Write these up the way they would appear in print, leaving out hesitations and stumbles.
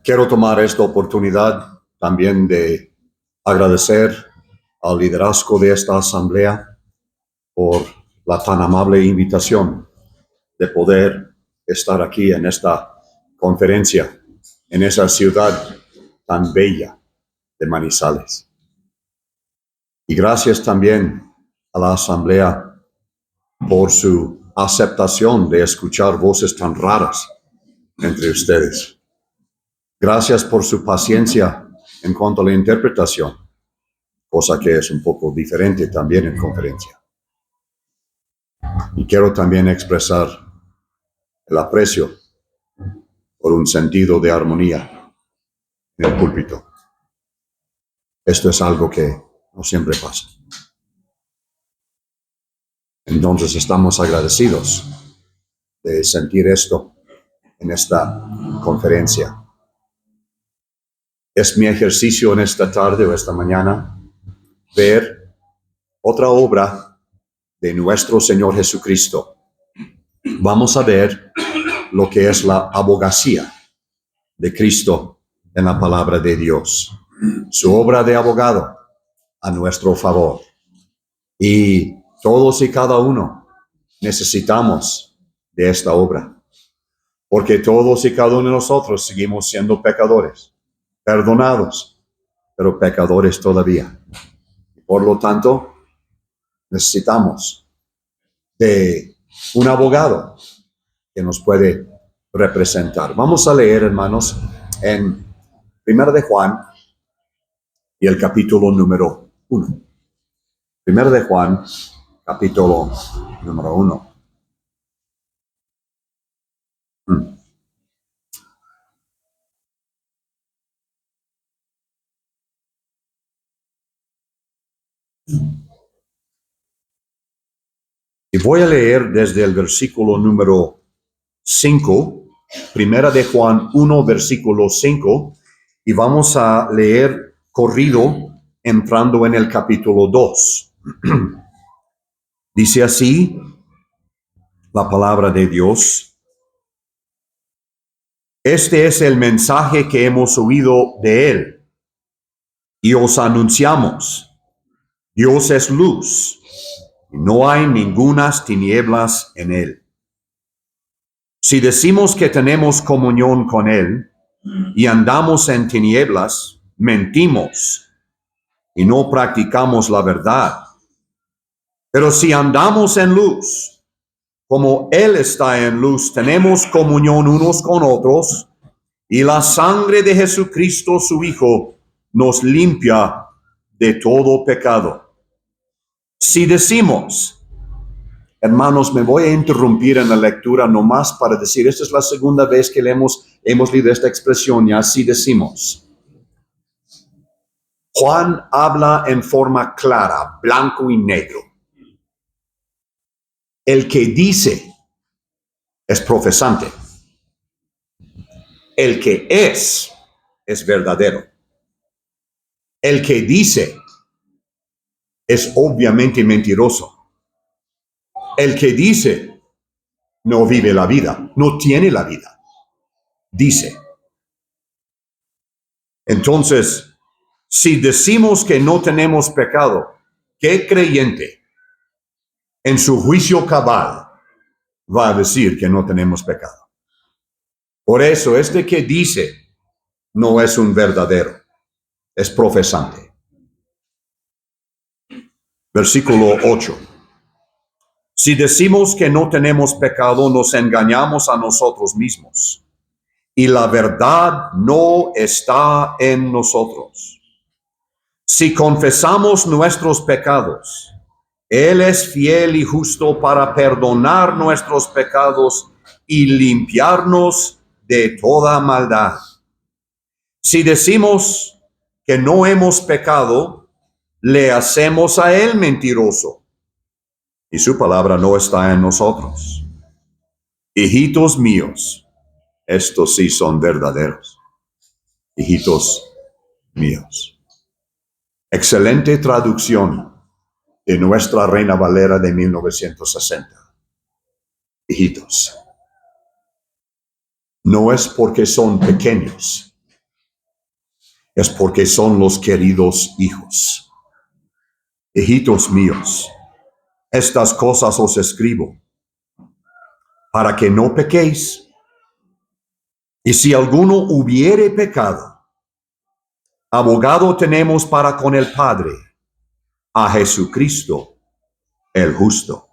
Quiero tomar esta oportunidad también de agradecer al liderazgo de esta asamblea por la tan amable invitación de poder estar aquí en esta conferencia, en esa ciudad tan bella de Manizales. Y gracias también a la asamblea por su aceptación de escuchar voces tan raras entre ustedes. Gracias por su paciencia en cuanto a la interpretación, cosa que es un poco diferente también en conferencia. Y quiero también expresar el aprecio por un sentido de armonía en el púlpito. Esto es algo que no siempre pasa. Entonces estamos agradecidos de sentir esto en esta conferencia. Es mi ejercicio en esta tarde o esta mañana ver otra obra de nuestro Señor Jesucristo. Vamos a ver lo que es la abogacía de Cristo en la palabra de Dios. Su obra de abogado a nuestro favor. Y todos y cada uno necesitamos de esta obra. Porque todos y cada uno de nosotros seguimos siendo pecadores, perdonados, pero pecadores todavía. Por lo tanto, necesitamos de un abogado que nos puede representar. Vamos a leer, hermanos, en 1 de Juan y el capítulo número 1. 1 de Juan, capítulo número 1. Y voy a leer desde el versículo número 5, 1 de Juan 1, versículo 5, y vamos a leer corrido entrando en el capítulo 2. Dice así la palabra de Dios. Este es el mensaje que hemos oído de él y os anunciamos. Dios es luz y no hay ningunas tinieblas en él. Si decimos que tenemos comunión con él y andamos en tinieblas, mentimos y no practicamos la verdad. Pero si andamos en luz, como él está en luz, tenemos comunión unos con otros, y la sangre de Jesucristo, su Hijo, nos limpia de todo pecado. Si decimos, hermanos, me voy a interrumpir en la lectura nomás para decir, esta es la segunda vez que hemos leído esta expresión, ya si decimos. Juan habla en forma clara, blanco y negro. El que dice es profesante. El que es verdadero. El que dice es obviamente mentiroso. El que dice no vive la vida, no tiene la vida. Dice. Entonces, si decimos que no tenemos pecado, ¿qué creyente en su juicio cabal va a decir que no tenemos pecado? Por eso, este que dice no es un verdadero, es profesante. Versículo 8. Si decimos que no tenemos pecado, nos engañamos a nosotros mismos, y la verdad no está en nosotros. Si confesamos nuestros pecados, Él es fiel y justo para perdonar nuestros pecados y limpiarnos de toda maldad. Si decimos que no hemos pecado, le hacemos a Él mentiroso, y su palabra no está en nosotros. Hijitos míos, estos sí son verdaderos. Hijitos míos. Excelente traducción de nuestra Reina Valera de 1960. Hijitos. no es porque son pequeños, es porque son los queridos hijos. Hijitos míos, estas cosas os escribo para que no pequéis. Y si alguno hubiere pecado, abogado tenemos para con el Padre, a Jesucristo el justo.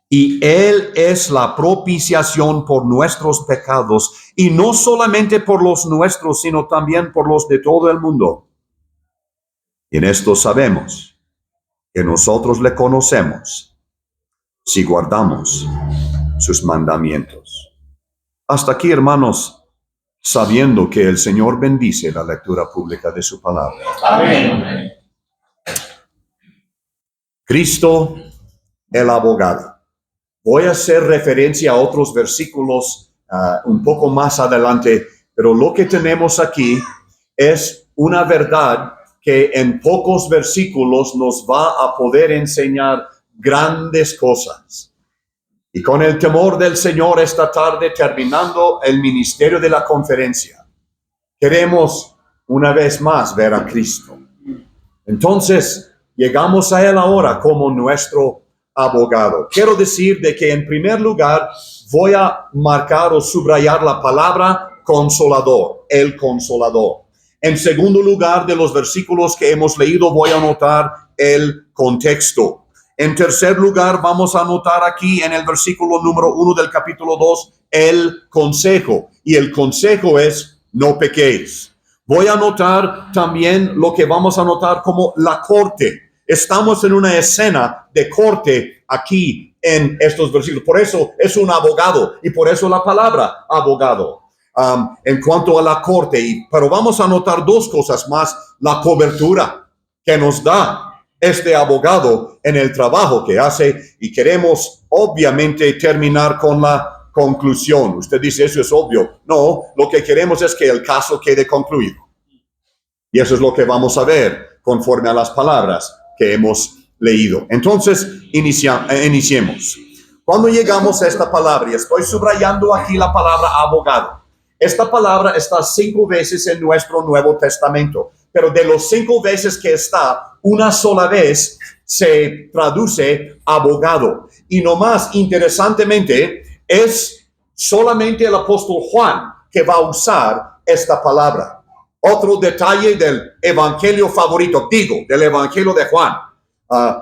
Y Él es la propiciación por nuestros pecados, y no solamente por los nuestros, sino también por los de todo el mundo. Y en esto sabemos que nosotros le conocemos si guardamos sus mandamientos. Hasta aquí, hermanos, sabiendo que el Señor bendice la lectura pública de su palabra. Amén. Cristo, el abogado. Voy a hacer referencia a otros versículos un poco más adelante, pero lo que tenemos aquí es una verdad que en pocos versículos nos va a poder enseñar grandes cosas. Y con el temor del Señor esta tarde, terminando el ministerio de la conferencia, queremos una vez más ver a Cristo. Entonces, llegamos a Él ahora como nuestro abogado. Quiero decir de que en primer lugar voy a marcar o subrayar la palabra consolador, el consolador. En segundo lugar, de los versículos que hemos leído, voy a anotar el contexto. En tercer lugar, vamos a anotar aquí en el versículo número 1 del capítulo 2, el consejo. Y el consejo es, no pequéis. Voy a anotar también lo que vamos a anotar como la corte. Estamos en una escena de corte aquí en estos versículos. Por eso es un abogado y por eso la palabra abogado. En cuanto a la corte, pero vamos a anotar dos cosas más. La cobertura que nos da este abogado en el trabajo que hace, y queremos obviamente terminar con la conclusión. Usted dice, eso es obvio. No, lo que queremos es que el caso quede concluido. Y eso es lo que vamos a ver conforme a las palabras que hemos leído. Entonces, iniciemos. Cuando llegamos a esta palabra, y estoy subrayando aquí la palabra abogado. Esta palabra está 5 veces en nuestro Nuevo Testamento, pero de los 5 veces que está, una sola vez se traduce abogado. Y nomás, interesantemente, es solamente el apóstol Juan que va a usar esta palabra. Otro detalle del evangelio favorito, del evangelio de Juan,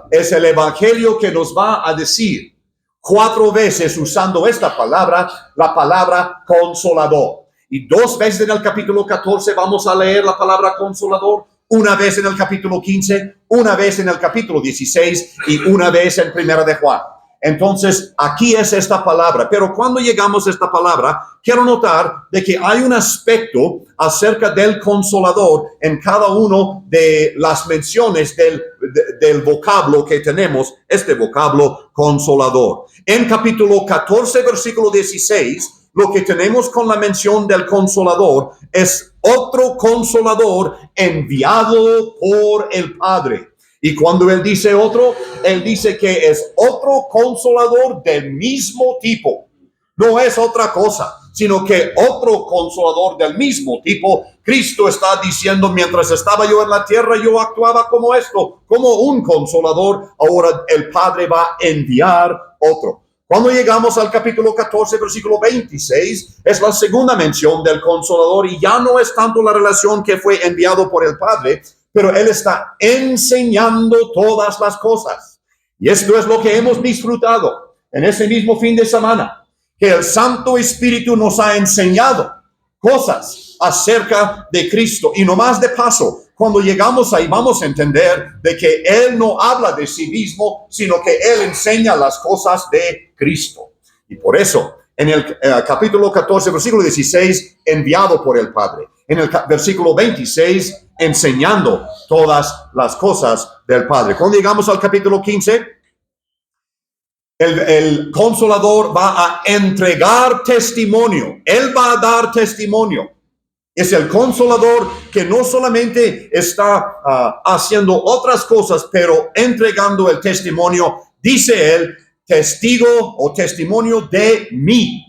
es el evangelio que nos va a decir 4 veces usando esta palabra, la palabra consolador. Y 2 veces en el capítulo 14 vamos a leer la palabra consolador, una vez en el capítulo 15, una vez en el capítulo 16 y una vez en Primera de Juan. Entonces, aquí es esta palabra. Pero cuando llegamos a esta palabra, quiero notar de que hay un aspecto acerca del consolador en cada uno de las menciones del vocablo que tenemos, este vocablo consolador. En capítulo 14, versículo 16, lo que tenemos con la mención del consolador es otro consolador enviado por el Padre. Y cuando él dice otro, él dice que es otro consolador del mismo tipo. No es otra cosa, sino que otro consolador del mismo tipo. Cristo está diciendo, mientras estaba yo en la tierra, yo actuaba como esto, como un consolador. Ahora el Padre va a enviar otro. Cuando llegamos al capítulo 14, versículo 26, es la segunda mención del consolador, y ya no es tanto la relación que fue enviado por el Padre, pero Él está enseñando todas las cosas. Y esto es lo que hemos disfrutado en ese mismo fin de semana, que el Santo Espíritu nos ha enseñado cosas acerca de Cristo. Y no más de paso, cuando llegamos ahí vamos a entender de que Él no habla de sí mismo, sino que Él enseña las cosas de Cristo. Y por eso, en el capítulo 14, versículo 16, enviado por el Padre. En el versículo 26, enseñando todas las cosas del Padre. Cuando llegamos al capítulo 15, el consolador va a entregar testimonio. Él va a dar testimonio. Es el consolador que no solamente está haciendo otras cosas, pero entregando el testimonio. Dice él, testigo o testimonio de mí.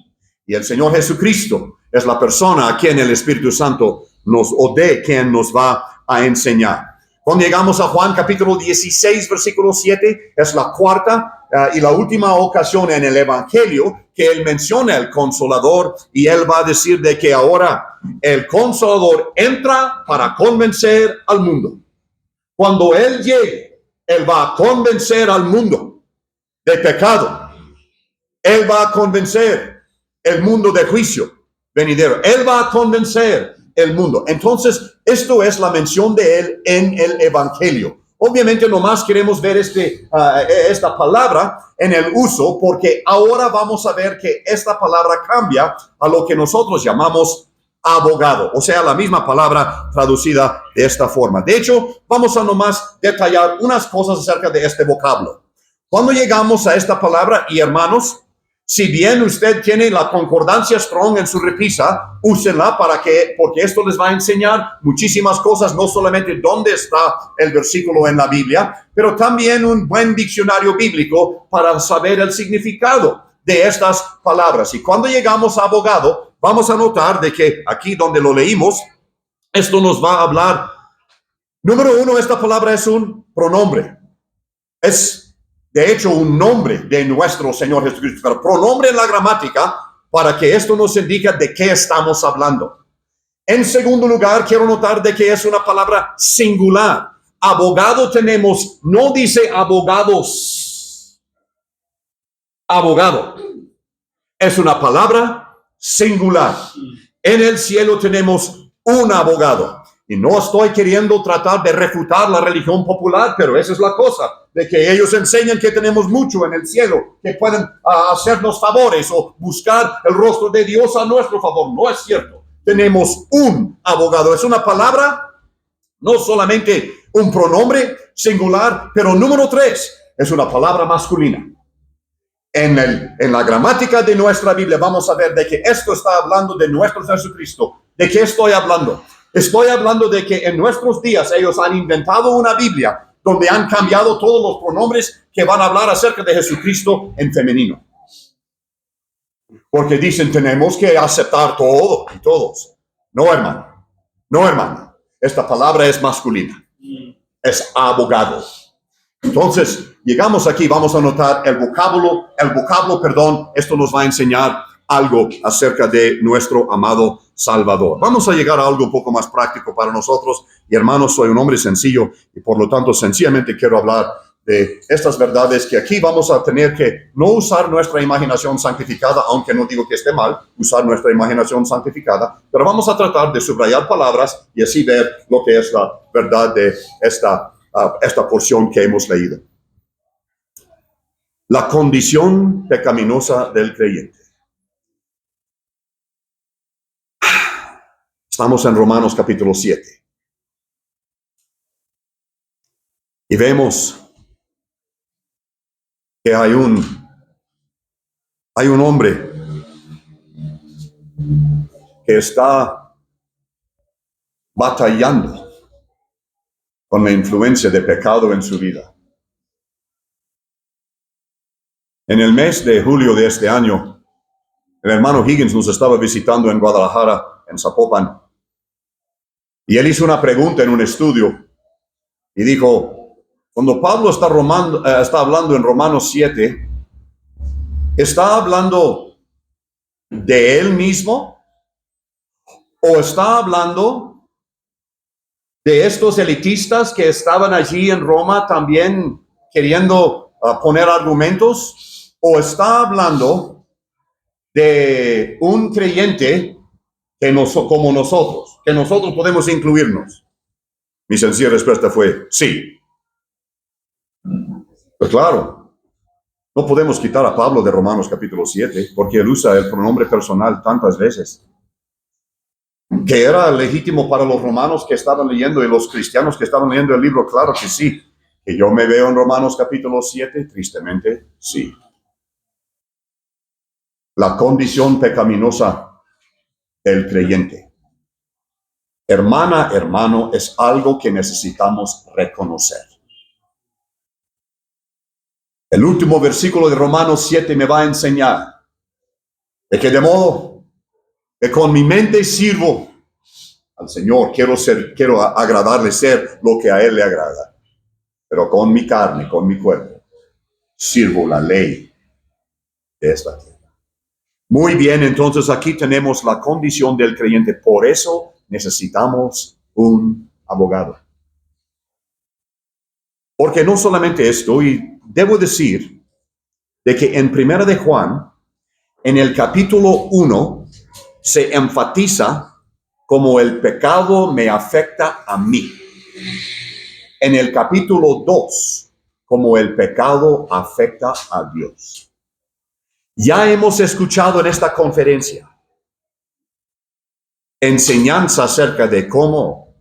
Y el Señor Jesucristo es la persona a quien el Espíritu Santo de quien nos va a enseñar. Cuando llegamos a Juan capítulo 16, versículo 7, es la cuarta y la última ocasión en el Evangelio que él menciona el Consolador, y él va a decir de que ahora el Consolador entra para convencer al mundo. Cuando él llegue, él va a convencer al mundo de pecado. Él va a convencer el mundo de juicio venidero. Él va a convencer el mundo. Entonces, esto es la mención de él en el Evangelio. Obviamente, nomás queremos ver esta palabra en el uso, porque ahora vamos a ver que esta palabra cambia a lo que nosotros llamamos abogado, o sea, la misma palabra traducida de esta forma. De hecho, vamos a nomás detallar unas cosas acerca de este vocablo. Cuando llegamos a esta palabra, y hermanos, si bien usted tiene la concordancia Strong en su repisa, úsenla porque esto les va a enseñar muchísimas cosas, no solamente dónde está el versículo en la Biblia, pero también un buen diccionario bíblico para saber el significado de estas palabras. Y cuando llegamos a abogado, vamos a notar de que aquí donde lo leímos, esto nos va a hablar. Número uno, esta palabra es un pronombre. Es de hecho un nombre de nuestro Señor Jesucristo, pero pronombre en la gramática para que esto nos indique de qué estamos hablando. En segundo lugar, quiero notar de que es una palabra singular. Abogado tenemos, no dice abogados. Abogado. Es una palabra singular. En el cielo tenemos un abogado. Y no estoy queriendo tratar de refutar la religión popular, pero esa es la cosa, de que ellos enseñan que tenemos mucho en el cielo, que pueden hacernos favores o buscar el rostro de Dios a nuestro favor. No es cierto. Tenemos un abogado. Es una palabra, no solamente un pronombre singular, pero número 3, es una palabra masculina. En la gramática de nuestra Biblia vamos a ver de que esto está hablando de nuestro Jesucristo. ¿De qué estoy hablando? Estoy hablando de que en nuestros días ellos han inventado una Biblia donde han cambiado todos los pronombres que van a hablar acerca de Jesucristo en femenino. Porque dicen, tenemos que aceptar todo y todos. No, hermano. No, hermano. Esta palabra es masculina. Es abogado. Entonces, llegamos aquí, vamos a notar el vocablo, esto nos va a enseñar algo acerca de nuestro amado Salvador. Vamos a llegar a algo un poco más práctico para nosotros. Y hermanos, soy un hombre sencillo y por lo tanto sencillamente quiero hablar de estas verdades que aquí vamos a tener que no usar nuestra imaginación santificada, aunque no digo que esté mal usar nuestra imaginación santificada, pero vamos a tratar de subrayar palabras y así ver lo que es la verdad de esta porción que hemos leído. La condición pecaminosa del creyente. Estamos en Romanos capítulo 7. Y vemos que hay un hombre que está batallando con la influencia de pecado en su vida. En el mes de julio de este año, el hermano Higgins nos estaba visitando en Guadalajara, en Zapopan, y él hizo una pregunta en un estudio y dijo, cuando Pablo está hablando en Romanos 7, ¿está hablando de él mismo o está hablando de estos elitistas que estaban allí en Roma también queriendo poner argumentos, o está hablando de un creyente como nosotros, que nosotros podemos incluirnos? Mi sencilla respuesta fue sí. Pues claro, no podemos quitar a Pablo de Romanos capítulo 7 porque él usa el pronombre personal tantas veces. Que era legítimo para los romanos que estaban leyendo y los cristianos que estaban leyendo el libro, claro que sí. Que yo me veo en Romanos capítulo 7, tristemente, sí. La condición pecaminosa del creyente. Hermana, hermano, es algo que necesitamos reconocer. El último versículo de Romanos 7 me va a enseñar de que de modo que con mi mente sirvo al Señor, quiero agradarle, ser lo que a Él le agrada, pero con mi carne, con mi cuerpo, sirvo la ley de esta tierra. Muy bien, entonces aquí tenemos la condición del creyente. Por eso necesitamos un abogado. Porque no solamente esto, y debo decir de que en Primera de Juan, en el capítulo 1, se enfatiza como el pecado me afecta a mí. En el capítulo 2, como el pecado afecta a Dios. Ya hemos escuchado en esta conferencia enseñanza acerca de cómo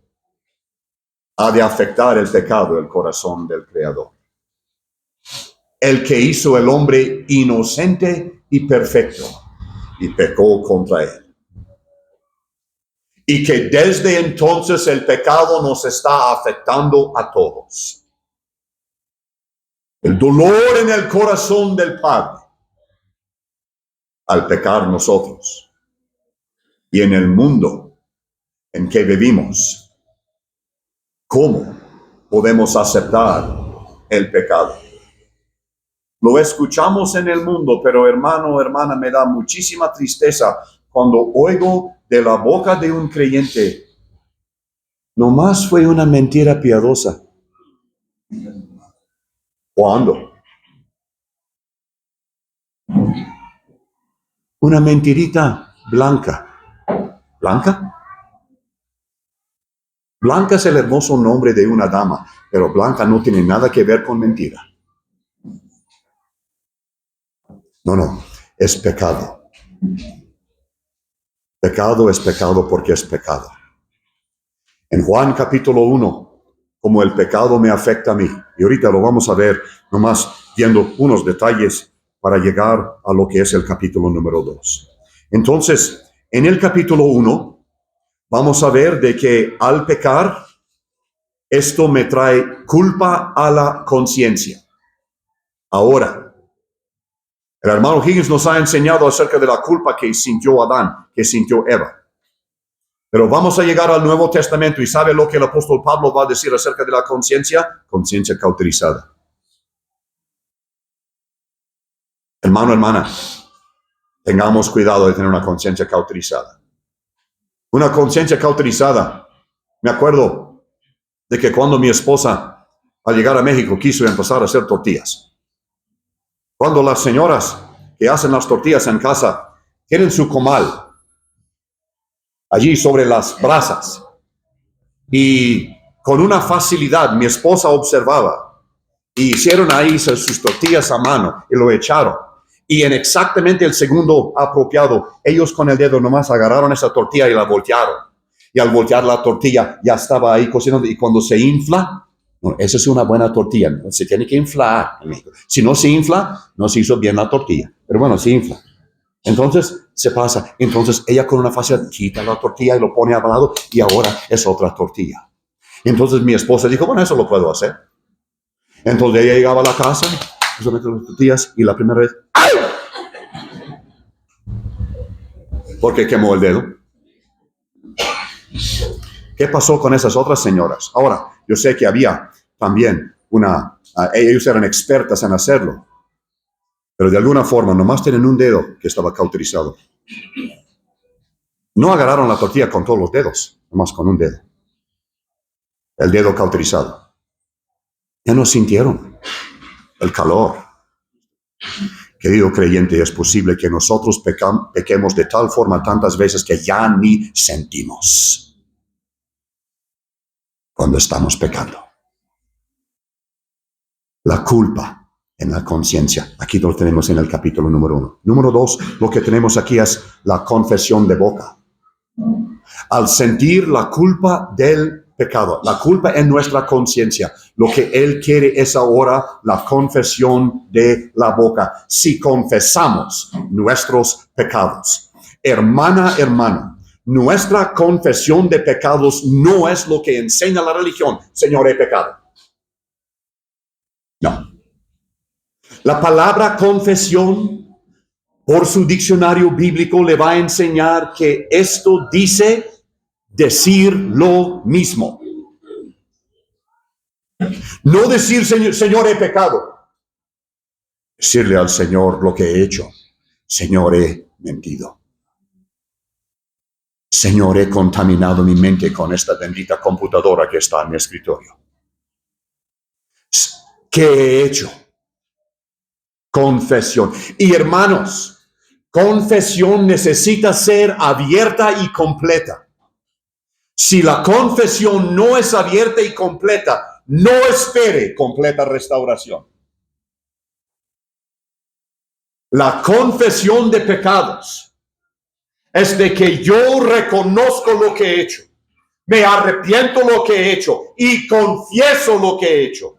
ha de afectar el pecado el corazón del Creador. El que hizo el hombre inocente y perfecto y pecó contra él. Y que desde entonces el pecado nos está afectando a todos. El dolor en el corazón del Padre al pecar nosotros. Y en el mundo en que vivimos, ¿cómo podemos aceptar el pecado? Lo escuchamos en el mundo, pero hermano, hermana, me da muchísima tristeza cuando oigo de la boca de un creyente, nomás fue una mentira piadosa. ¿Cuándo? Una mentirita blanca. ¿Blanca? Blanca es el hermoso nombre de una dama, pero blanca no tiene nada que ver con mentira. No, es pecado. Pecado es pecado porque es pecado. En Juan capítulo 1, como el pecado me afecta a mí. Y ahorita lo vamos a ver, nomás viendo unos detalles para llegar a lo que es el capítulo número 2. Entonces, en el capítulo 1, vamos a ver de que al pecar, esto me trae culpa a la conciencia. Ahora, el hermano Higgins nos ha enseñado acerca de la culpa que sintió Adán, que sintió Eva. Pero vamos a llegar al Nuevo Testamento y ¿sabe lo que el apóstol Pablo va a decir acerca de la conciencia? Conciencia cauterizada. Hermano, hermana, tengamos cuidado de tener una conciencia cauterizada. Una conciencia cauterizada. Me acuerdo de que cuando mi esposa, al llegar a México, quiso empezar a hacer tortillas. Cuando las señoras que hacen las tortillas en casa tienen su comal allí sobre las brasas y con una facilidad mi esposa observaba y hicieron ahí sus tortillas a mano y lo echaron. Y en exactamente el segundo apropiado, ellos con el dedo nomás agarraron esa tortilla y la voltearon. Y al voltear la tortilla ya estaba ahí cocinando. Y cuando se infla, bueno, esa es una buena tortilla. Se tiene que inflar. Si no se infla, no se hizo bien la tortilla. Pero bueno, se infla. Entonces se pasa. Entonces ella con una facilidad quita la tortilla y lo pone al lado y ahora es otra tortilla. Entonces mi esposa dijo, bueno, eso lo puedo hacer. Entonces ella llegaba a la casa, puso las tortillas y la primera vez, ¡ay! Porque quemó el dedo. ¿Qué pasó con esas otras señoras? Ahora, yo sé que había también ellos eran expertas en hacerlo, pero de alguna forma nomás tienen un dedo que estaba cauterizado. No agarraron la tortilla con todos los dedos, nomás con un dedo. El dedo cauterizado. Ya no sintieron el calor. Querido creyente, es posible que nosotros pequemos de tal forma tantas veces que ya ni sentimos cuando estamos pecando. La culpa en la conciencia. Aquí lo tenemos en el capítulo número 1. Número 2, lo que tenemos aquí es la confesión de boca. Al sentir la culpa del pecado, la culpa en nuestra conciencia, lo que Él quiere es ahora la confesión de la boca. Si confesamos nuestros pecados, hermano, nuestra confesión de pecados no es lo que enseña la religión. Señor, he pecado. No. La palabra confesión por su diccionario bíblico le va a enseñar que esto dice decir lo mismo. No decir, Señor, he pecado. Decirle al Señor lo que he hecho. Señor, he mentido. Señor, he contaminado mi mente con esta bendita computadora que está en mi escritorio. ¿Qué he hecho? Confesión. Y hermanos, confesión necesita ser abierta y completa. Si la confesión no es abierta y completa, no espere completa restauración. La confesión de pecados es de que yo reconozco lo que he hecho, me arrepiento lo que he hecho y confieso lo que he hecho.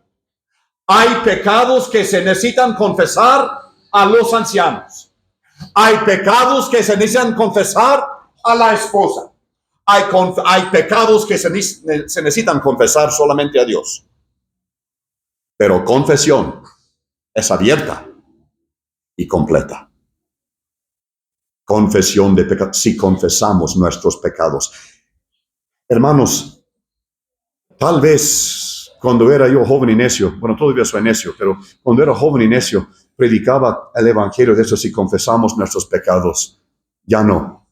Hay pecados que se necesitan confesar a los ancianos. Hay pecados que se necesitan confesar a la esposa. Hay pecados que se necesitan confesar solamente a Dios. Pero confesión es abierta y completa. Confesión de pecados, si confesamos nuestros pecados. Hermanos, tal vez cuando era yo joven y necio, bueno, todavía soy necio, pero cuando era joven y necio, predicaba el evangelio de eso si confesamos nuestros pecados. Ya no.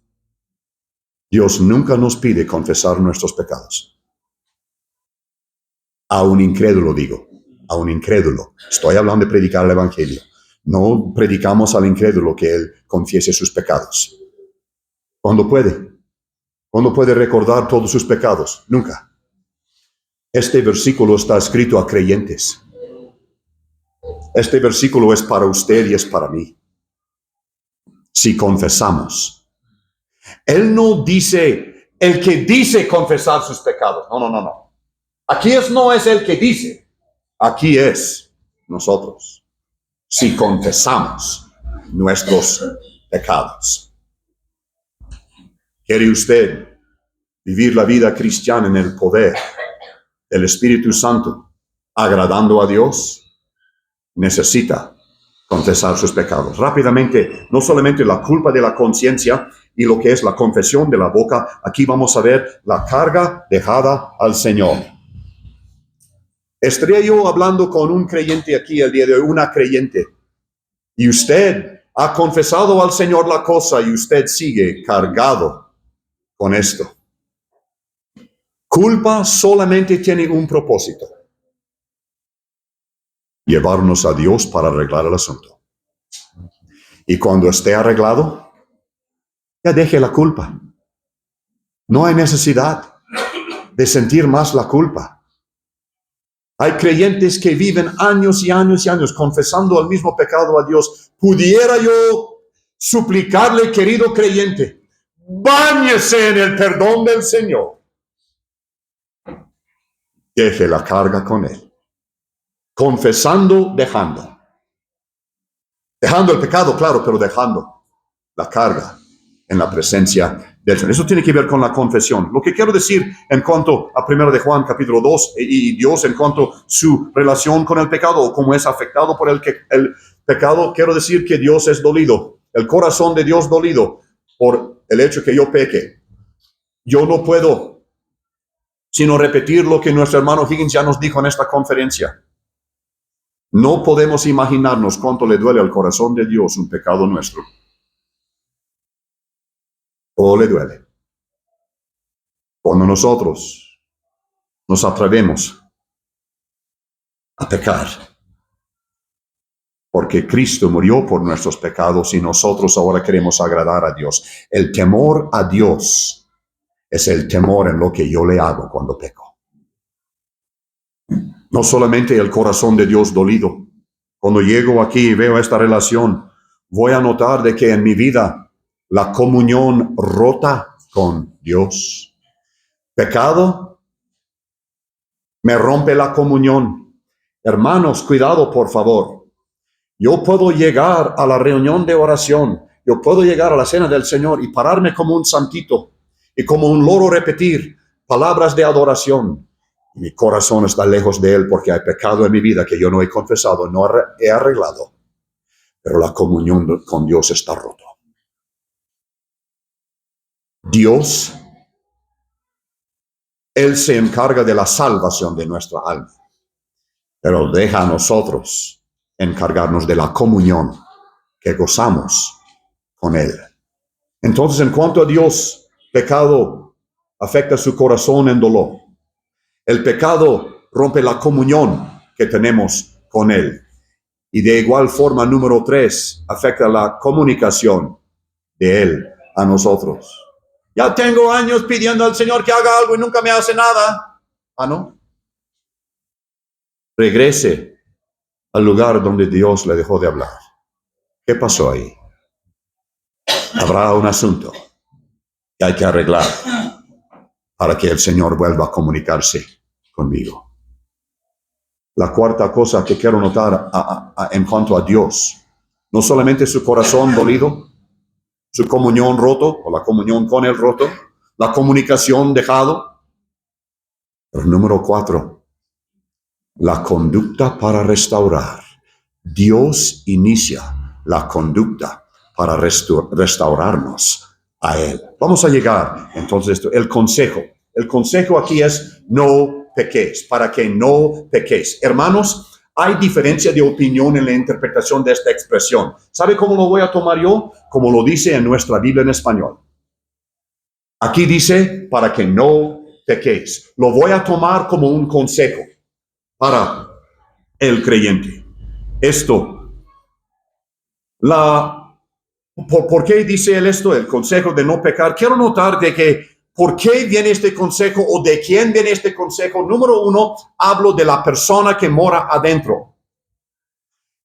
Dios nunca nos pide confesar nuestros pecados. A un incrédulo digo, a un incrédulo. Estoy hablando de predicar el evangelio. No predicamos al incrédulo que él confiese sus pecados. ¿Cuándo puede? ¿Cuándo puede recordar todos sus pecados? Nunca. Este versículo está escrito a creyentes. Este versículo es para usted y es para mí. Si confesamos. Él no dice, el que dice confesar sus pecados. No. Aquí no es el que dice. Aquí es nosotros. Si confesamos nuestros pecados. ¿Quiere usted vivir la vida cristiana en el poder del Espíritu Santo, agradando a Dios? Necesita confesar sus pecados. Rápidamente, no solamente la culpa de la conciencia y lo que es la confesión de la boca, aquí vamos a ver la carga dejada al Señor. Estaría yo hablando con un creyente aquí el día de hoy, una creyente, y usted ha confesado al Señor la cosa y usted sigue cargado con esto. Culpa solamente tiene un propósito: llevarnos a Dios para arreglar el asunto. Y cuando esté arreglado, ya deje la culpa. No hay necesidad de sentir más la culpa. Hay creyentes que viven años y años y años confesando el mismo pecado a Dios. Pudiera yo suplicarle, querido creyente, báñese en el perdón del Señor. Deje la carga con Él. Confesando, dejando. Dejando el pecado, claro, pero dejando la carga en la presencia del Señor. Eso tiene que ver con la confesión. Lo que quiero decir en cuanto a 1 de Juan capítulo 2 y Dios en cuanto a su relación con el pecado o cómo es afectado por el pecado, quiero decir que Dios es dolido. El corazón de Dios dolido por el hecho que yo peque. Yo no puedo sino repetir lo que nuestro hermano Higgins ya nos dijo en esta conferencia. No podemos imaginarnos cuánto le duele al corazón de Dios un pecado nuestro. O le duele. Cuando nosotros nos atrevemos a pecar, porque Cristo murió por nuestros pecados y nosotros ahora queremos agradar a Dios. El temor a Dios es el temor en lo que yo le hago cuando peco. No solamente el corazón de Dios dolido. Cuando llego aquí y veo esta relación, voy a notar de que en mi vida la comunión rota con Dios. Pecado me rompe la comunión. Hermanos, cuidado por favor. Yo puedo llegar a la reunión de oración, yo puedo llegar a la cena del Señor y pararme como un santito y como un loro repetir palabras de adoración. Mi corazón está lejos de Él porque hay pecado en mi vida que yo no he confesado, no he arreglado. pero la comunión con Dios está roto. Dios, Él se encarga de la salvación de nuestra alma, pero deja a nosotros encargarnos de la comunión que gozamos con Él. Entonces, en cuanto a Dios, pecado afecta su corazón en dolor. El pecado rompe la comunión que tenemos con Él. Y de igual forma, número 3, afecta la comunicación de Él a nosotros. Ya tengo años pidiendo al Señor que haga algo y nunca me hace nada. Ah, ¿no? Regrese al lugar donde Dios le dejó de hablar. ¿Qué pasó ahí? Habrá un asunto que hay que arreglar para que el Señor vuelva a comunicarse conmigo. La cuarta cosa que quiero notar en cuanto a Dios, no solamente su corazón dolido, su comunión roto, o la comunión con Él roto, la comunicación dejado, pero número 4, la conducta para restaurar. Dios inicia la conducta para restaurarnos a Él. Vamos a llegar entonces a el consejo. El consejo aquí es no pequéis, para que no pequéis. Hermanos, hay diferencia de opinión en la interpretación de esta expresión. ¿Sabe cómo lo voy a tomar yo? Como lo dice en nuestra Biblia en español. Aquí dice, para que no pequéis. Lo voy a tomar como un consejo para el creyente. Esto, ¿por qué dice él esto? El consejo de no pecar. Quiero notar de que ¿por qué viene este consejo o de quién viene este consejo? Número 1, hablo de la persona que mora adentro.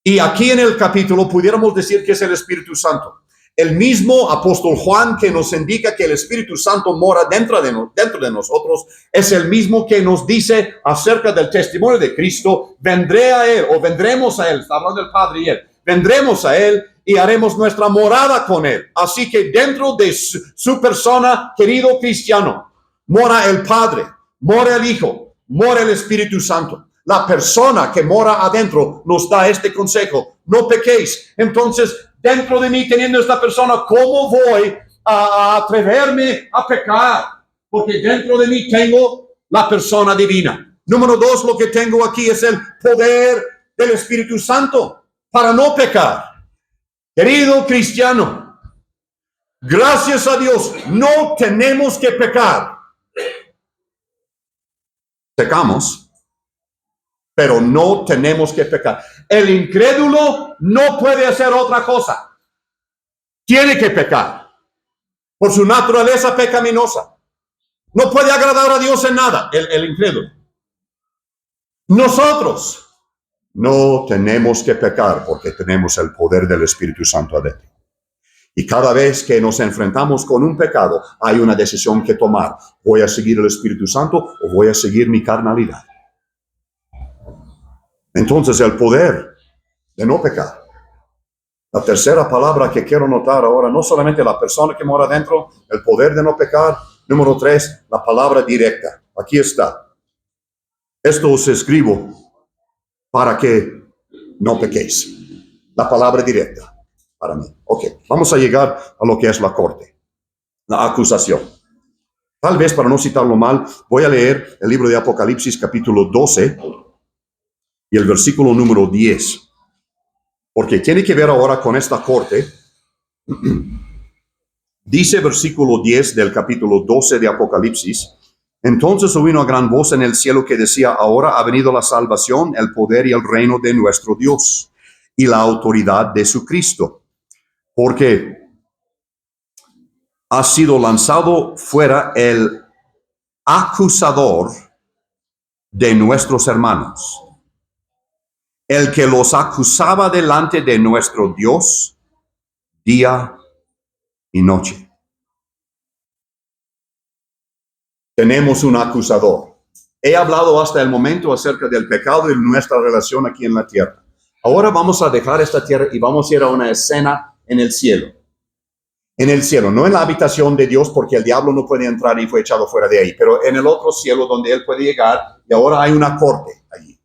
Y aquí en el capítulo pudiéramos decir que es el Espíritu Santo. El mismo apóstol Juan que nos indica que el Espíritu Santo mora dentro de nosotros, es el mismo que nos dice acerca del testimonio de Cristo, vendré a Él o vendremos a Él, está hablando del Padre y Él, vendremos a Él y haremos nuestra morada con Él. Así que dentro de su persona, querido cristiano, mora el Padre, mora el Hijo, mora el Espíritu Santo. La persona que mora adentro nos da este consejo, no pequéis. Entonces, dentro de mí, teniendo esta persona, ¿cómo voy a atreverme a pecar? Porque dentro de mí tengo la persona divina. Número 2, lo que tengo aquí es el poder del Espíritu Santo para no pecar. Querido cristiano, gracias a Dios, no tenemos que pecar. Pecamos, pero no tenemos que pecar. El incrédulo no puede hacer otra cosa. Tiene que pecar. Por su naturaleza pecaminosa. No puede agradar a Dios en nada, el incrédulo. Nosotros no tenemos que pecar porque tenemos el poder del Espíritu Santo adentro. Y cada vez que nos enfrentamos con un pecado, hay una decisión que tomar. ¿Voy a seguir el Espíritu Santo o voy a seguir mi carnalidad? Entonces, el poder de no pecar. La tercera palabra que quiero notar ahora, no solamente la persona que mora dentro, el poder de no pecar. Número 3, la palabra directa. Aquí está. Esto os escribo para que no pequéis. La palabra directa para mí. Ok, vamos a llegar a lo que es la corte, la acusación. Tal vez para no citarlo mal, voy a leer el libro de Apocalipsis capítulo 12 y el versículo número 10. Porque tiene que ver ahora con esta corte. Dice versículo 10 del capítulo 12 de Apocalipsis. Entonces oí una gran voz en el cielo que decía, ahora ha venido la salvación, el poder y el reino de nuestro Dios y la autoridad de su Cristo. Porque ha sido lanzado fuera el acusador de nuestros hermanos, el que los acusaba delante de nuestro Dios día y noche. Tenemos un acusador. He hablado hasta el momento acerca del pecado y nuestra relación aquí en la tierra. Ahora vamos a dejar esta tierra y vamos a ir a una escena en el cielo. En el cielo, no en la habitación de Dios, porque el diablo no puede entrar y fue echado fuera de ahí, pero en el otro cielo donde él puede llegar, y ahora hay una corte allí.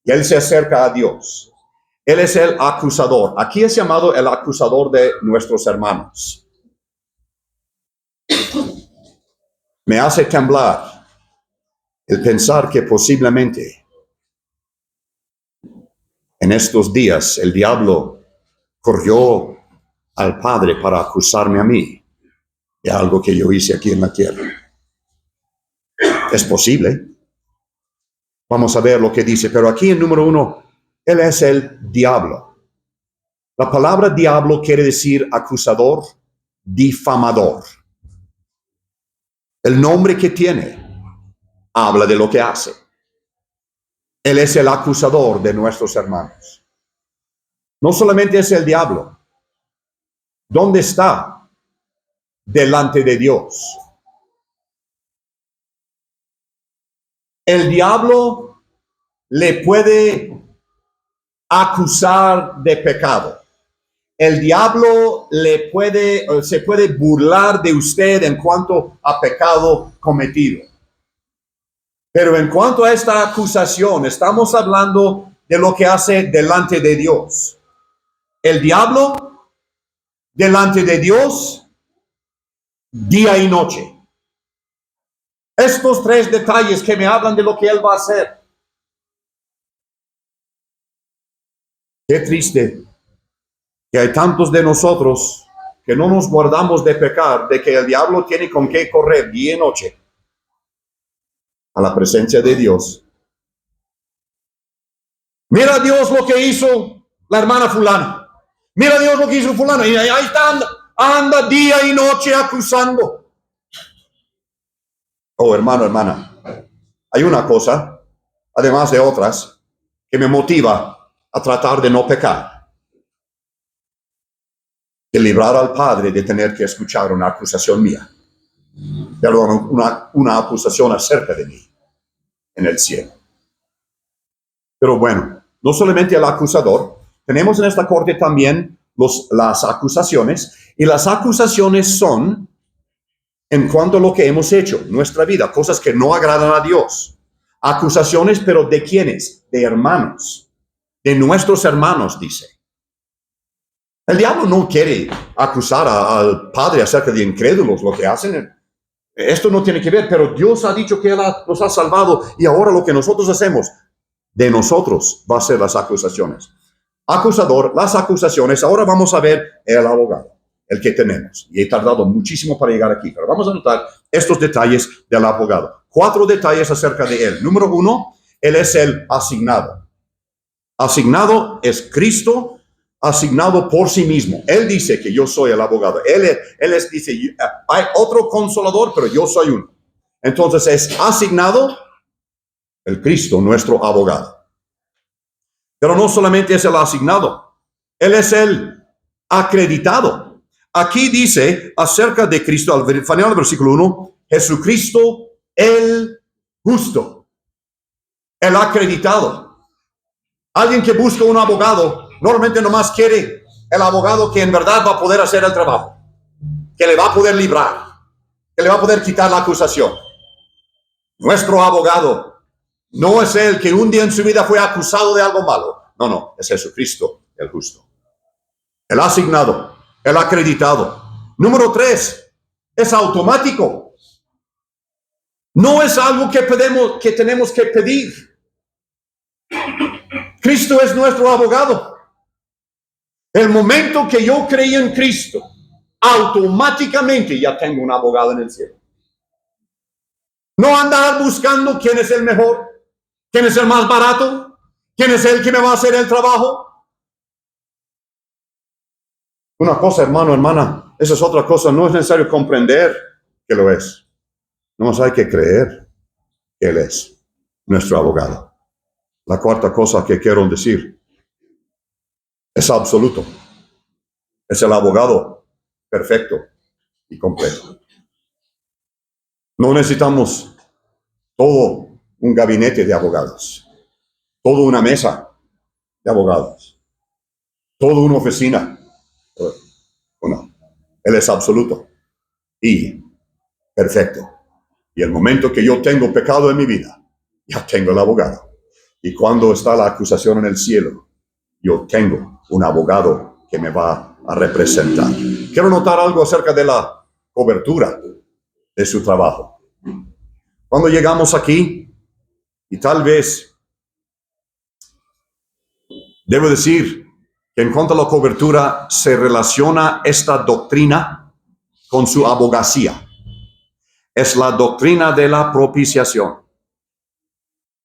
Y él se acerca a Dios. Él es el acusador. Aquí es llamado el acusador de nuestros hermanos. Me hace temblar el pensar que posiblemente en estos días el diablo corrió al Padre para acusarme a mí de algo que yo hice aquí en la tierra. Es posible. Vamos a ver lo que dice. Pero aquí en número 1, él es el diablo. La palabra diablo quiere decir acusador, difamador. El nombre que tiene habla de lo que hace. Él es el acusador de nuestros hermanos. No solamente es el diablo. ¿Dónde está? Delante de Dios. El diablo le puede acusar de pecado. El diablo se puede burlar de usted en cuanto a pecado cometido. Pero en cuanto a esta acusación, estamos hablando de lo que hace delante de Dios. El diablo, delante de Dios, día y noche. Estos 3 detalles que me hablan de lo que él va a hacer. Qué triste que hay tantos de nosotros que no nos guardamos de pecar, de que el diablo tiene con qué correr día y noche a la presencia de Dios. Mira Dios lo que hizo la hermana fulana. Mira Dios lo que hizo fulano. Y ahí está, anda día y noche acusando. Oh, hermano, hermana, hay una cosa, además de otras, que me motiva a tratar de no pecar. De librar al Padre de tener que escuchar una acusación mía. Perdón, una acusación acerca de mí en el cielo. Pero bueno, no solamente el acusador, tenemos en esta corte también las acusaciones, y las acusaciones son en cuanto a lo que hemos hecho, nuestra vida, cosas que no agradan a Dios. Acusaciones, pero ¿de quiénes? De hermanos, de nuestros hermanos, dice. El diablo no quiere acusar al Padre acerca de incrédulos, lo que hacen. Esto no tiene que ver, pero Dios ha dicho que Él nos ha salvado, y ahora lo que nosotros hacemos, de nosotros va a ser las acusaciones. Acusador, las acusaciones. Ahora vamos a ver el abogado, el que tenemos. Y he tardado muchísimo para llegar aquí, pero vamos a notar estos detalles del abogado. 4 detalles acerca de él. Número 1, él es el asignado. Asignado es Cristo, asignado por sí mismo. Él dice que yo soy el abogado. Él dice, hay otro consolador, pero yo soy uno. Entonces es asignado el Cristo, nuestro abogado. Pero no solamente es el asignado, él es el acreditado. Aquí dice acerca de Cristo, al final del versículo 1, Jesucristo el justo, el acreditado. Alguien que busca un abogado, normalmente nomás quiere el abogado que en verdad va a poder hacer el trabajo, que le va a poder librar, que le va a poder quitar la acusación. Nuestro abogado no es el que un día en su vida fue acusado de algo malo. No, es Jesucristo el justo. El asignado, el acreditado. Número 3, es automático. No es algo que tenemos que pedir. Cristo es nuestro abogado. El momento que yo creí en Cristo, automáticamente ya tengo un abogado en el cielo. No andar buscando quién es el mejor, quién es el más barato, quién es el que me va a hacer el trabajo. Una cosa, hermano, hermana, esa es otra cosa. No es necesario comprender que lo es. Nomás hay que creer que Él es nuestro abogado. La 4ª cosa que quiero decir es absoluto. Es el abogado perfecto y completo. No necesitamos todo un gabinete de abogados, toda una mesa de abogados, toda una oficina. No, Él es absoluto y perfecto. Y el momento que yo tengo pecado en mi vida, ya tengo el abogado. Y cuando está la acusación en el cielo, yo tengo un abogado que me va a representar. Quiero notar algo acerca de la cobertura de su trabajo. Cuando llegamos aquí, y tal vez debo decir que en cuanto a la cobertura se relaciona esta doctrina con su abogacía. Es la doctrina de la propiciación.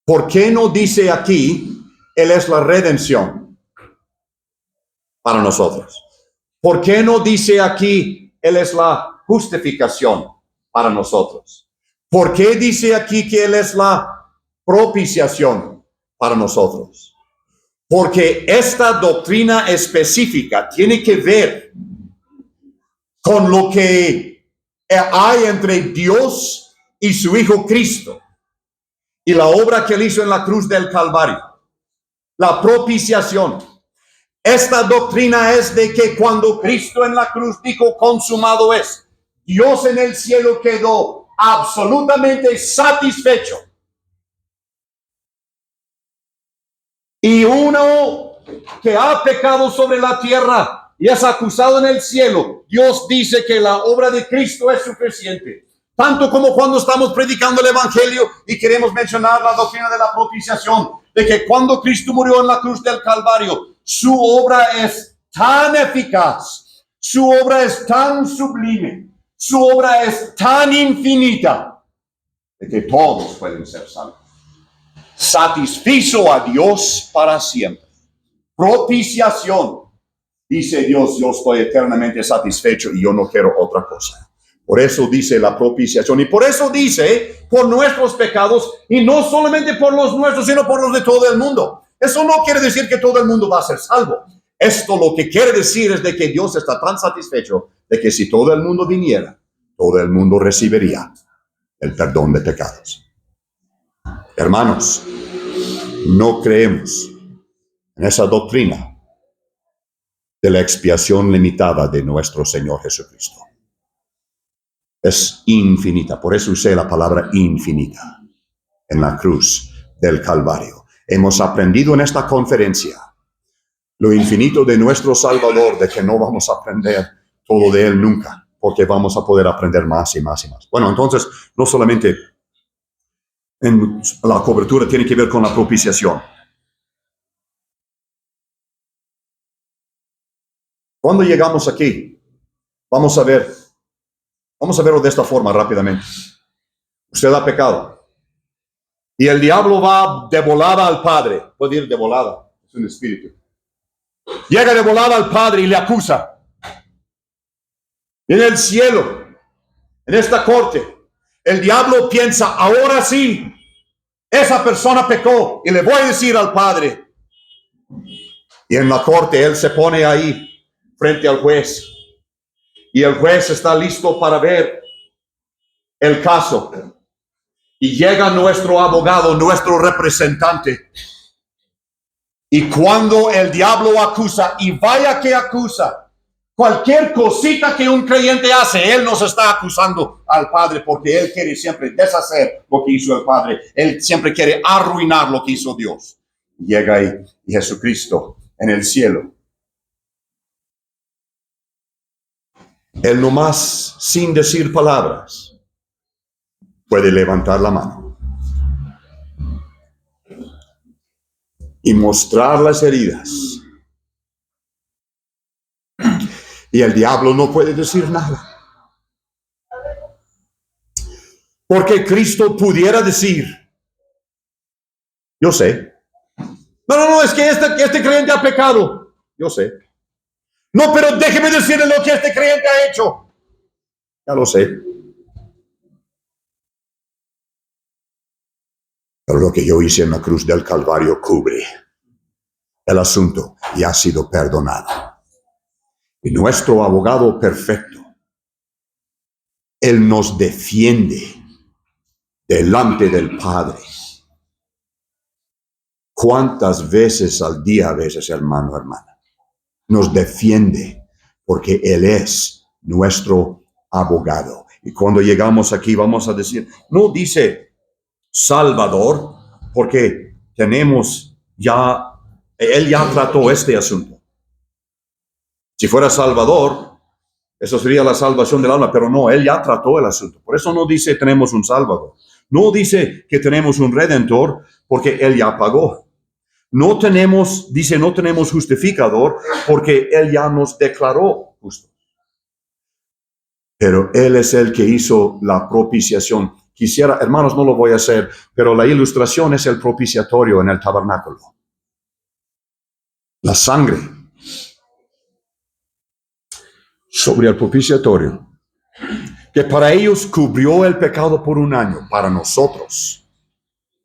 ¿Por qué no dice aquí, Él es la redención para nosotros? ¿Por qué no dice aquí, Él es la justificación para nosotros? ¿Por qué dice aquí que Él es la propiciación para nosotros? Porque esta doctrina específica tiene que ver con lo que hay entre Dios y su Hijo Cristo y la obra que Él hizo en la cruz del Calvario, la propiciación. Esta doctrina es de que cuando Cristo en la cruz dijo consumado es, Dios en el cielo quedó absolutamente satisfecho. Y uno que ha pecado sobre la tierra y es acusado en el cielo, Dios dice que la obra de Cristo es suficiente. Tanto como cuando estamos predicando el Evangelio y queremos mencionar la doctrina de la propiciación, de que cuando Cristo murió en la cruz del Calvario, su obra es tan eficaz, su obra es tan sublime, su obra es tan infinita, de que todos pueden ser salvos. Satisfizo a Dios para siempre. Propiciación. Dice Dios, yo estoy eternamente satisfecho y yo no quiero otra cosa. Por eso dice la propiciación y por eso dice por nuestros pecados y no solamente por los nuestros, sino por los de todo el mundo. Eso no quiere decir que todo el mundo va a ser salvo. Esto lo que quiere decir es de que Dios está tan satisfecho de que si todo el mundo viniera, todo el mundo recibiría el perdón de pecados. Hermanos, no creemos en esa doctrina de la expiación limitada de nuestro Señor Jesucristo. Es infinita, por eso usé la palabra infinita en la cruz del Calvario. Hemos aprendido en esta conferencia lo infinito de nuestro Salvador, de que no vamos a aprender todo de Él nunca, porque vamos a poder aprender más y más y más. Bueno, entonces, no solamente en la cobertura tiene que ver con la propiciación. Cuando llegamos aquí, vamos a verlo de esta forma rápidamente. Usted ha pecado. Y el diablo va de volada al Padre. Puede ir de volada. Es un espíritu. Llega de volada al Padre y le acusa. En el cielo, en esta corte, el diablo piensa, ahora sí, esa persona pecó. Y le voy a decir al Padre. Y en la corte, él se pone ahí frente al juez. Y el juez está listo para ver el caso. Y llega nuestro abogado, nuestro representante. Y cuando el diablo acusa, y vaya que acusa, cualquier cosita que un creyente hace, él nos está acusando al Padre, porque él quiere siempre deshacer lo que hizo el Padre. Él siempre quiere arruinar lo que hizo Dios. Llega ahí y Jesucristo en el cielo. Él nomás, sin decir palabras, puede levantar la mano y mostrar las heridas. Y el diablo no puede decir nada. Porque Cristo pudiera decir, yo sé. No, es que este creyente ha pecado. Yo sé. No, pero déjeme decirle lo que este creyente ha hecho. Ya lo sé. Pero lo que yo hice en la cruz del Calvario cubre el asunto y ha sido perdonado. Y nuestro abogado perfecto, Él nos defiende delante del Padre. ¿Cuántas veces al día, a veces, hermano, hermana? Nos defiende porque Él es nuestro abogado. Y cuando llegamos aquí vamos a decir, no dice Salvador, porque tenemos ya Él ya trató este asunto. Si fuera Salvador, eso sería la salvación del alma, pero no, Él ya trató el asunto. Por eso no dice tenemos un Salvador. No dice que tenemos un Redentor, porque Él ya pagó. No tenemos justificador, porque Él ya nos declaró justos. Pero Él es el que hizo la propiciación. Quisiera, hermanos, no lo voy a hacer, pero la ilustración es el propiciatorio en el tabernáculo. La sangre sobre el propiciatorio, que para ellos cubrió el pecado por un año, para nosotros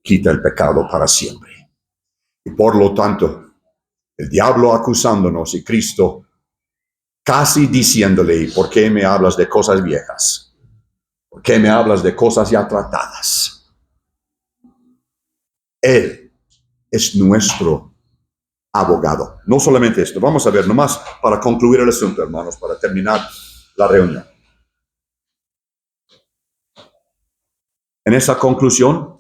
quita el pecado para siempre. Y por lo tanto, el diablo acusándonos y Cristo casi diciéndole, ¿y por qué me hablas de cosas viejas? ¿Por qué me hablas de cosas ya tratadas? Él es nuestro abogado. No solamente esto, vamos a ver nomás para concluir el asunto, hermanos, para terminar la reunión. En esa conclusión,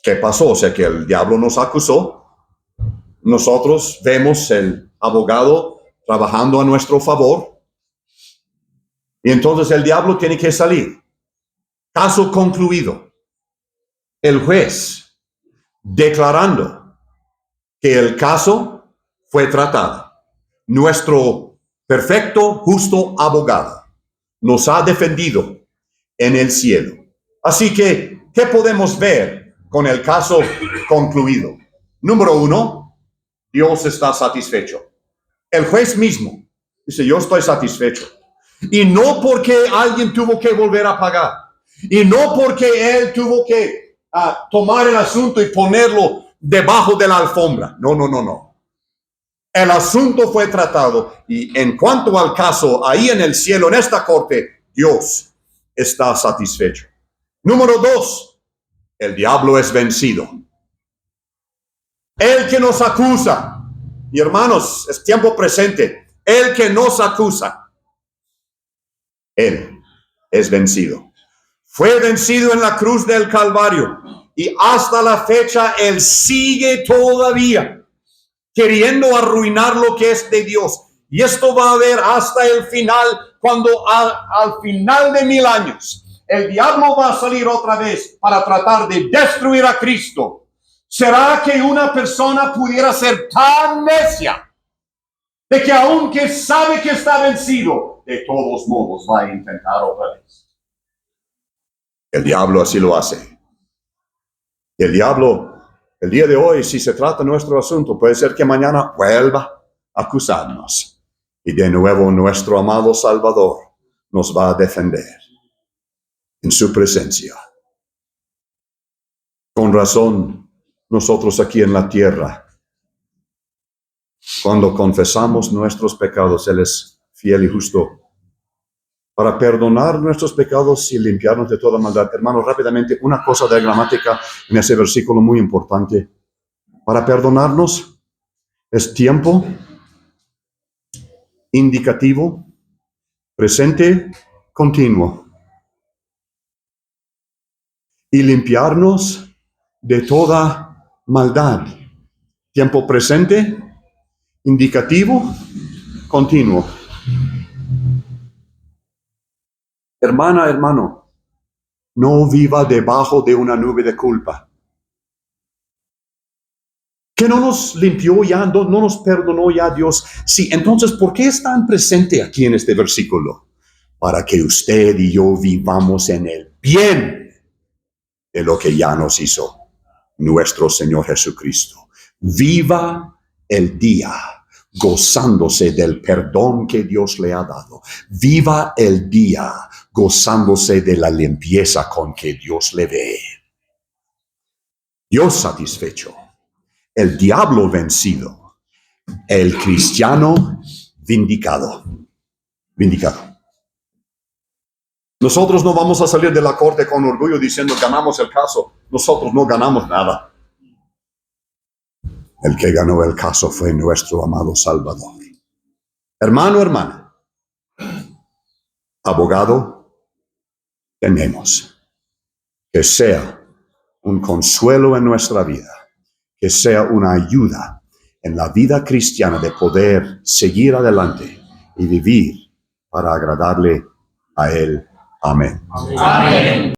¿qué pasó? O sea, que el diablo nos acusó. Nosotros vemos el abogado trabajando a nuestro favor. Y entonces el diablo tiene que salir. Caso concluido. El juez declarando que el caso fue tratado. Nuestro perfecto, justo abogado nos ha defendido en el cielo. Así que, ¿qué podemos ver con el caso concluido? Número 1, Dios está satisfecho. El juez mismo dice, yo estoy satisfecho. Y no porque alguien tuvo que volver a pagar. Y no porque él tuvo que tomar el asunto y ponerlo debajo de la alfombra. No. El asunto fue tratado y en cuanto al caso, ahí en el cielo, en esta corte, Dios está satisfecho. Número 2, el diablo es vencido. El que nos acusa, y hermanos, es tiempo presente, el que nos acusa, él es vencido. Fue vencido en la cruz del Calvario y hasta la fecha él sigue todavía queriendo arruinar lo que es de Dios. Y esto va a haber hasta el final, cuando al final de 1000 años, el diablo va a salir otra vez para tratar de destruir a Cristo. ¿Será que una persona pudiera ser tan necia de que aunque sabe que está vencido, de todos modos va a intentar otra vez? El diablo así lo hace. El diablo, el día de hoy, si se trata nuestro asunto, puede ser que mañana vuelva a acusarnos. Y de nuevo nuestro amado Salvador nos va a defender en su presencia. Con razón, nosotros aquí en la tierra, cuando confesamos nuestros pecados, Él es fiel y justo para perdonar nuestros pecados y limpiarnos de toda maldad. Hermanos, rápidamente, una cosa de gramática en ese versículo muy importante. Para perdonarnos es tiempo indicativo, presente, continuo. Y limpiarnos de toda maldad. Tiempo presente, indicativo, continuo. Hermana, hermano, no viva debajo de una nube de culpa. Que no nos limpió ya, no nos perdonó ya Dios. Sí, entonces, ¿por qué es tan presente aquí en este versículo? Para que usted y yo vivamos en el bien de lo que ya nos hizo nuestro Señor Jesucristo. Viva el día gozándose del perdón que Dios le ha dado. Viva el día gozándose de la limpieza con que Dios le ve. Dios satisfecho. El diablo vencido, el cristiano vindicado. Nosotros no vamos a salir de la corte con orgullo diciendo ganamos el caso. Nosotros no ganamos nada. El que ganó el caso fue nuestro amado Salvador. Hermano, hermana, abogado, tenemos que sea un consuelo en nuestra vida que sea una ayuda en la vida cristiana de poder seguir adelante y vivir para agradarle a Él. Amén. Amén.